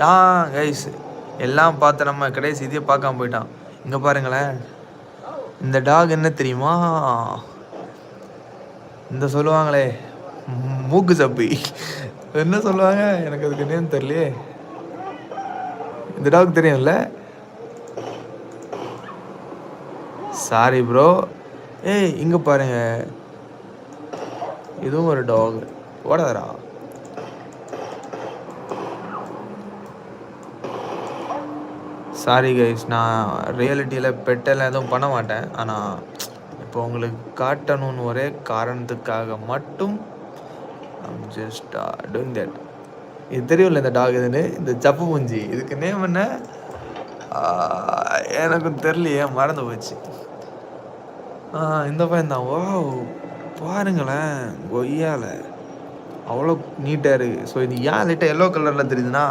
ஆ guys எல்லாம் பார்த்து நம்ம கடைசி இதே பார்க்காம போயிட்டான். இங்கே பாருங்களேன், இந்த டாக் என்ன தெரியுமா? இந்த சொல்லுவாங்களே மூக்கு சப்பி, என்ன சொல்லுவாங்க எனக்கு அதுக்கு நேம் தெரியலையே. இந்த டாக் தெரியும்ல? Sorry bro. ஏய் இங்கே பாருங்க, இதுவும் ஒரு டாக். ஓடாதரா. சாரி கைஸ், நான் ரியாலிட்டியில் பெட்டெல்லாம் எதுவும் பண்ண மாட்டேன். ஆனால் இப்போ உங்களுக்கு காட்டணும்னு ஒரே காரணத்துக்காக மட்டும் ஐம் ஜஸ்ட் டூயிங் தட். இது தெரியும்ல இந்த டாக் இதுன்னு, இந்த சப்பு மூஞ்சி, இதுக்கு நேம் என்ன எனக்கும் தெரியலையே, மறந்து போச்சு. இந்த பையன் தான். ஓ பாருங்களேன், கொய்யால அவ்வளோ நீட்டாக இருக்குது. ஸோ இது ஏன் லைட்டாக எல்லோ கலரில் தெரியுதுன்னா